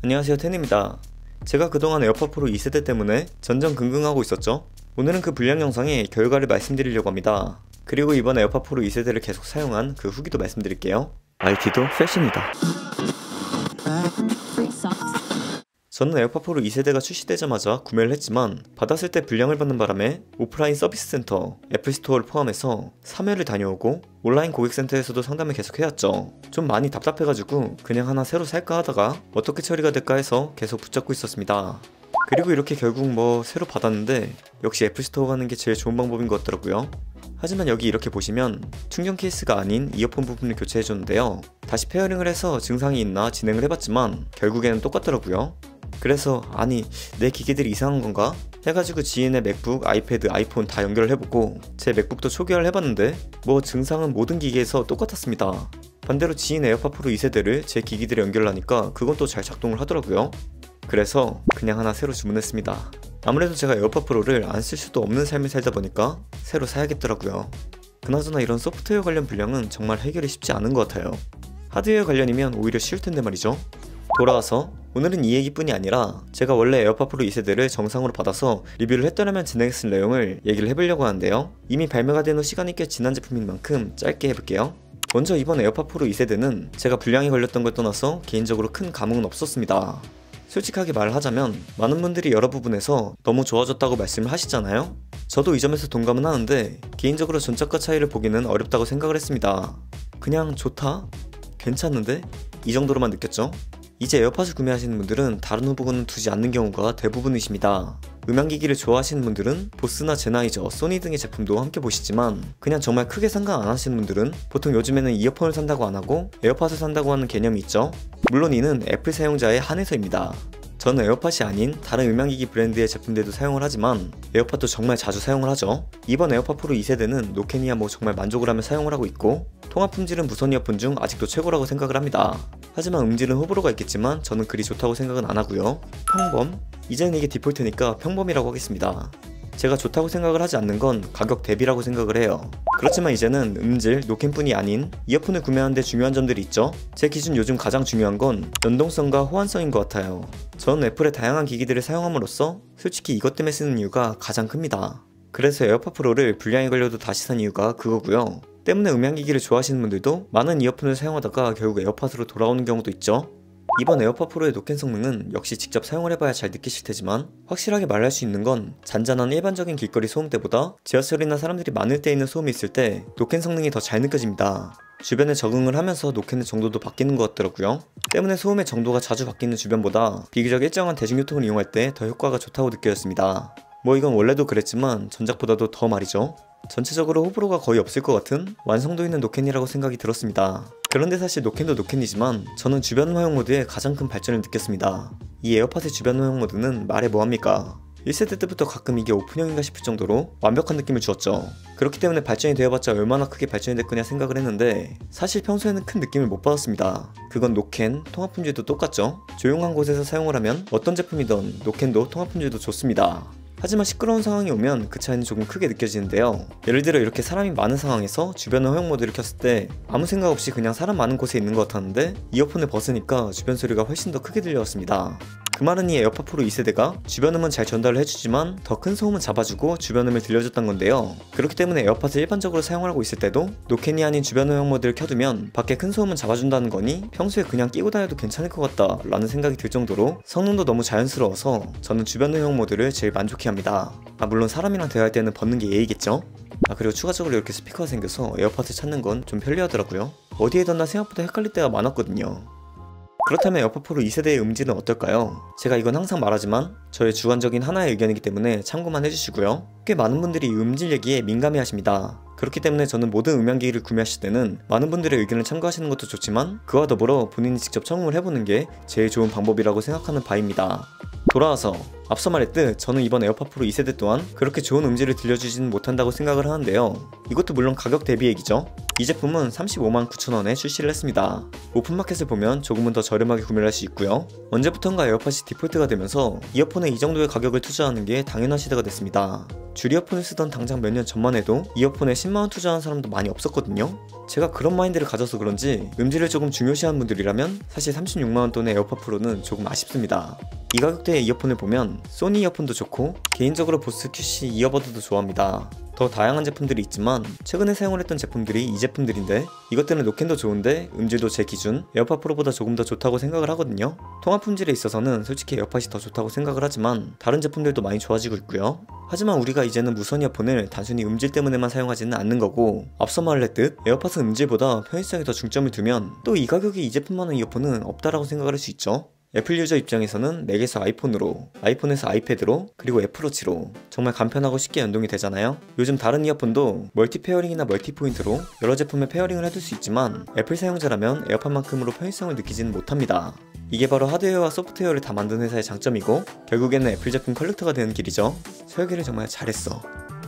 안녕하세요, 텐입니다. 제가 그동안 에어팟 프로 2세대 때문에 전전긍긍하고 있었죠. 오늘은 그 불량 영상의 결과를 말씀드리려고 합니다. 그리고 이번 에어팟 프로 2세대를 계속 사용한 그 후기도 말씀드릴게요. RT도 패션이다. 저는 에어팟 프로 2세대가 출시되자마자 구매를 했지만 받았을 때 불량을 받는 바람에 오프라인 서비스 센터, 애플 스토어를 포함해서 3회를 다녀오고 온라인 고객센터에서도 상담을 계속 해왔죠. 좀 많이 답답해가지고 그냥 하나 새로 살까 하다가 어떻게 처리가 될까 해서 계속 붙잡고 있었습니다. 그리고 이렇게 결국 새로 받았는데 역시 애플 스토어 가는 게 제일 좋은 방법인 것 같더라고요. 하지만 여기 이렇게 보시면 충전 케이스가 아닌 이어폰 부분을 교체해줬는데요. 다시 페어링을 해서 증상이 있나 진행을 해봤지만 결국에는 똑같더라고요. 그래서 아니 내 기기들이 이상한 건가? 해가지고 지인의 맥북, 아이패드, 아이폰 다 연결을 해보고 제 맥북도 초기화를 해봤는데 증상은 모든 기기에서 똑같았습니다. 반대로 지인 에어팟 프로 2세대를 제 기기들에 연결을 하니까 그건 또 잘 작동을 하더라고요. 그래서 그냥 하나 새로 주문했습니다. 아무래도 제가 에어팟 프로를 안 쓸 수도 없는 삶을 살다 보니까 새로 사야겠더라고요. 그나저나 이런 소프트웨어 관련 불량은 정말 해결이 쉽지 않은 것 같아요. 하드웨어 관련이면 오히려 쉬울 텐데 말이죠. 돌아와서 오늘은 이 얘기뿐이 아니라 제가 원래 에어팟 프로 2세대를 정상으로 받아서 리뷰를 했더라면 진행했을 내용을 얘기를 해보려고 하는데요. 이미 발매가 된 후 시간이 꽤 지난 제품인 만큼 짧게 해볼게요. 먼저 이번 에어팟 프로 2세대는 제가 불량이 걸렸던 걸 떠나서 개인적으로 큰 감흥은 없었습니다. 솔직하게 말을 하자면 많은 분들이 여러 부분에서 너무 좋아졌다고 말씀을 하시잖아요. 저도 이 점에서 동감은 하는데 개인적으로 전작과 차이를 보기는 어렵다고 생각을 했습니다. 그냥 좋다? 괜찮은데? 이 정도로만 느꼈죠. 이제 에어팟을 구매하시는 분들은 다른 후보군은 두지 않는 경우가 대부분이십니다. 음향기기를 좋아하시는 분들은 보스나 제나이저, 소니 등의 제품도 함께 보시지만 그냥 정말 크게 상관 안 하시는 분들은 보통 요즘에는 이어폰을 산다고 안 하고 에어팟을 산다고 하는 개념이 있죠. 물론 이는 애플 사용자에 한해서입니다. 저는 에어팟이 아닌 다른 음향기기 브랜드의 제품들도 사용을 하지만 에어팟도 정말 자주 사용을 하죠. 이번 에어팟 프로 2세대는 노캔이야 정말 만족을 하며 사용을 하고 있고 통화 품질은 무선 이어폰 중 아직도 최고라고 생각을 합니다. 하지만 음질은 호불호가 있겠지만 저는 그리 좋다고 생각은 안 하고요. 평범? 이제는 이게 디폴트니까 평범이라고 하겠습니다. 제가 좋다고 생각을 하지 않는 건 가격 대비라고 생각을 해요. 그렇지만 이제는 음질, 노캔뿐이 아닌 이어폰을 구매하는데 중요한 점들이 있죠. 제 기준 요즘 가장 중요한 건 연동성과 호환성인 것 같아요. 저는 애플의 다양한 기기들을 사용함으로써 솔직히 이것 때문에 쓰는 이유가 가장 큽니다. 그래서 에어팟 프로를 불량이 걸려도 다시 산 이유가 그거고요. 때문에 음향기기를 좋아하시는 분들도 많은 이어폰을 사용하다가 결국 에어팟으로 돌아오는 경우도 있죠. 이번 에어팟 프로의 노캔 성능은 역시 직접 사용을 해봐야 잘 느끼실 테지만 확실하게 말할 수 있는 건 잔잔한 일반적인 길거리 소음 때보다 지하철이나 사람들이 많을 때 있는 소음이 있을 때 노캔 성능이 더 잘 느껴집니다. 주변에 적응을 하면서 노캔의 정도도 바뀌는 것 같더라고요. 때문에 소음의 정도가 자주 바뀌는 주변보다 비교적 일정한 대중교통을 이용할 때 더 효과가 좋다고 느껴졌습니다. 이건 원래도 그랬지만 전작보다도 더 말이죠. 전체적으로 호불호가 거의 없을 것 같은 완성도 있는 노캔이라고 생각이 들었습니다. 그런데 사실 노캔도 노캔이지만 저는 주변 허용 모드에 가장 큰 발전을 느꼈습니다. 이 에어팟의 주변 허용 모드는 말해 뭐합니까? 1세대 때부터 가끔 이게 오픈형인가 싶을 정도로 완벽한 느낌을 주었죠. 그렇기 때문에 발전이 되어봤자 얼마나 크게 발전이 됐거냐 생각을 했는데 사실 평소에는 큰 느낌을 못 받았습니다. 그건 노캔, 통화 품질도 똑같죠. 조용한 곳에서 사용을 하면 어떤 제품이든 노캔도 통화 품질도 좋습니다. 하지만 시끄러운 상황이 오면 그 차이는 조금 크게 느껴지는데요. 예를 들어 이렇게 사람이 많은 상황에서 주변 허용 모드를 켰을 때 아무 생각 없이 그냥 사람 많은 곳에 있는 것 같았는데 이어폰을 벗으니까 주변 소리가 훨씬 더 크게 들려왔습니다. 그 말은 이 에어팟 프로 2세대가 주변 음은 잘 전달을 해주지만 더 큰 소음은 잡아주고 주변 음을 들려줬던 건데요. 그렇기 때문에 에어팟을 일반적으로 사용하고 있을 때도 노캔이 아닌 주변 허용 모드를 켜두면 밖에 큰 소음은 잡아준다는 거니 평소에 그냥 끼고 다녀도 괜찮을 것 같다 라는 생각이 들 정도로 성능도 너무 자연스러워서 저는 주변 허용 모드를 제일 만족해 합니다. 물론 사람이랑 대화할 때는 벗는 게 예의겠죠? 그리고 추가적으로 이렇게 스피커가 생겨서 에어팟을 찾는 건 좀 편리하더라고요. 어디에 뒀나 생각보다 헷갈릴 때가 많았거든요. 그렇다면 에어팟 프로 2세대의 음질은 어떨까요? 제가 이건 항상 말하지만 저의 주관적인 하나의 의견이기 때문에 참고만 해주시고요. 꽤 많은 분들이 음질 얘기에 민감해 하십니다. 그렇기 때문에 저는 모든 음향기기를 구매하실 때는 많은 분들의 의견을 참고하시는 것도 좋지만 그와 더불어 본인이 직접 청음을 해보는 게 제일 좋은 방법이라고 생각하는 바입니다. 돌아와서 앞서 말했듯 저는 이번 에어팟 프로 2세대 또한 그렇게 좋은 음질을 들려주지는 못한다고 생각을 하는데요. 이것도 물론 가격 대비 얘기죠. 이 제품은 359,000원에 출시를 했습니다. 오픈마켓을 보면 조금은 더 저렴하게 구매를 할 수 있고요. 언제부턴가 에어팟이 디폴트가 되면서 이어폰에 이 정도의 가격을 투자하는 게 당연한 시대가 됐습니다. 줄 이어폰을 쓰던 당장 몇 년 전만 해도 이어폰에 10만원 투자한 사람도 많이 없었거든요. 제가 그런 마인드를 가져서 그런지 음질을 조금 중요시하는 분들이라면 사실 36만원 돈의 에어팟 프로는 조금 아쉽습니다. 이 가격대의 이어폰을 보면 소니 이어폰도 좋고 개인적으로 보스 QC 이어버드도 좋아합니다. 더 다양한 제품들이 있지만 최근에 사용을 했던 제품들이 이 제품들인데 이것들은 노캔도 좋은데 음질도 제 기준 에어팟 프로보다 조금 더 좋다고 생각을 하거든요. 통화 품질에 있어서는 솔직히 에어팟이 더 좋다고 생각을 하지만 다른 제품들도 많이 좋아지고 있고요. 하지만 우리가 이제는 무선 이어폰을 단순히 음질 때문에만 사용하지는 않는 거고 앞서 말했듯 에어팟은 음질보다 편의성에 더 중점을 두면 또 이 가격에 이 제품만한 이어폰은 없다라고 생각을 할 수 있죠. 애플 유저 입장에서는 맥에서 아이폰으로, 아이폰에서 아이패드로, 그리고 애플워치로 정말 간편하고 쉽게 연동이 되잖아요. 요즘 다른 이어폰도 멀티 페어링이나 멀티 포인트로 여러 제품에 페어링을 해둘 수 있지만 애플 사용자라면 에어팟만큼으로 편의성을 느끼지는 못합니다. 이게 바로 하드웨어와 소프트웨어를 다 만든 회사의 장점이고 결국에는 애플 제품 컬렉터가 되는 길이죠. 설계를 정말 잘했어.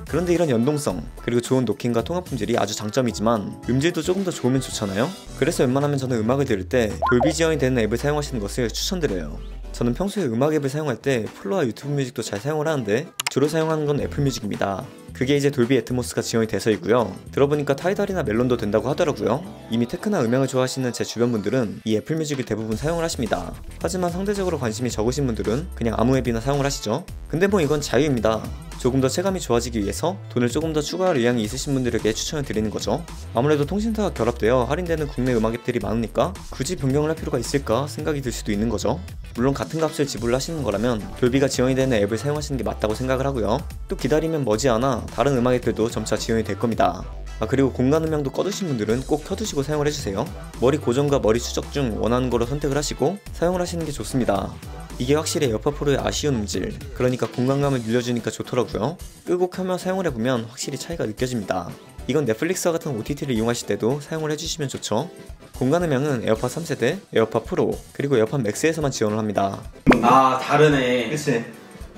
그런데 이런 연동성, 그리고 좋은 노킹과 통화 품질이 아주 장점이지만 음질도 조금 더 좋으면 좋잖아요? 그래서 웬만하면 저는 음악을 들을 때 돌비 지원이 되는 앱을 사용하시는 것을 추천드려요. 저는 평소에 음악 앱을 사용할 때 플로와 유튜브 뮤직도 잘 사용을 하는데 주로 사용하는 건 애플 뮤직입니다. 그게 이제 돌비 애트모스가 지원이 돼서이고요. 들어보니까 타이달이나 멜론도 된다고 하더라고요. 이미 테크나 음향을 좋아하시는 제 주변 분들은 이 애플 뮤직을 대부분 사용을 하십니다. 하지만 상대적으로 관심이 적으신 분들은 그냥 아무 앱이나 사용을 하시죠. 근데 뭐 이건 자유입니다. 조금 더 체감이 좋아지기 위해서 돈을 조금 더 추가할 의향이 있으신 분들에게 추천을 드리는 거죠. 아무래도 통신사가 결합되어 할인되는 국내 음악 앱들이 많으니까 굳이 변경을 할 필요가 있을까 생각이 들 수도 있는 거죠. 물론 같은 값을 지불하시는 거라면 돌비가 지원이 되는 앱을 사용하시는 게 맞다고 생각을 하고요. 또 기다리면 머지않아 다른 음악 앱들도 점차 지원이 될 겁니다. 그리고 공간 음향도 꺼두신 분들은 꼭 켜두시고 사용을 해주세요. 머리 고정과 머리 추적 중 원하는 거로 선택을 하시고 사용을 하시는 게 좋습니다. 이게 확실히 에어팟 프로의 아쉬운 음질, 그러니까 공간감을 늘려주니까 좋더라고요. 끄고 켜며 사용을 해보면 확실히 차이가 느껴집니다. 이건 넷플릭스와 같은 OTT를 이용하실 때도 사용을 해주시면 좋죠. 공간 음향은 에어팟 3세대, 에어팟 프로, 그리고 에어팟 맥스에서만 지원을 합니다. 아 다르네. 그치?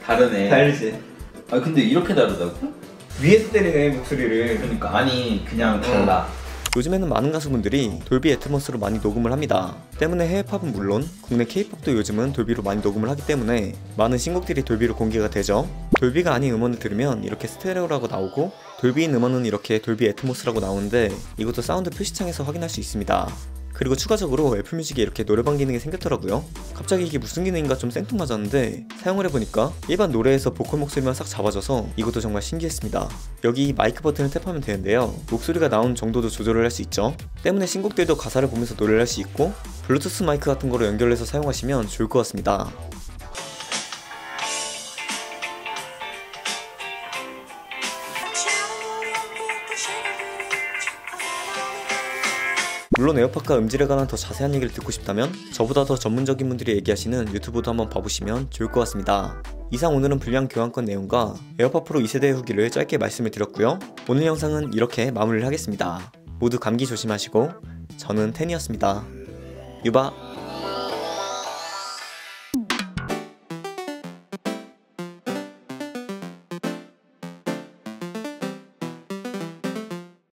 다르네. 다르지? 아 근데 이렇게 다르다고? 위에서 때리네 목소리를. 그러니까 아니 그냥 달라. 요즘에는 많은 가수분들이 돌비 애트모스로 많이 녹음을 합니다. 때문에 해외 팝은 물론 국내 K-팝도 요즘은 돌비로 많이 녹음을 하기 때문에 많은 신곡들이 돌비로 공개가 되죠. 돌비가 아닌 음원을 들으면 이렇게 스테레오라고 나오고 돌비인 음원은 이렇게 돌비 애트모스라고 나오는데 이것도 사운드 표시창에서 확인할 수 있습니다. 그리고 추가적으로 애플 뮤직에 이렇게 노래방 기능이 생겼더라고요. 갑자기 이게 무슨 기능인가 좀 생뚱맞았는데 사용을 해보니까 일반 노래에서 보컬 목소리만 싹 잡아줘서 이것도 정말 신기했습니다. 여기 마이크 버튼을 탭하면 되는데요. 목소리가 나오는 정도도 조절을 할 수 있죠. 때문에 신곡들도 가사를 보면서 노래를 할 수 있고 블루투스 마이크 같은 거로 연결해서 사용하시면 좋을 것 같습니다. 물론 에어팟과 음질에 관한 더 자세한 얘기를 듣고 싶다면 저보다 더 전문적인 분들이 얘기하시는 유튜브도 한번 봐보시면 좋을 것 같습니다. 이상 오늘은 불량 교환권 내용과 에어팟 프로 2세대의 후기를 짧게 말씀을 드렸고요. 오늘 영상은 이렇게 마무리를 하겠습니다. 모두 감기 조심하시고 저는 텐이었습니다. 유바.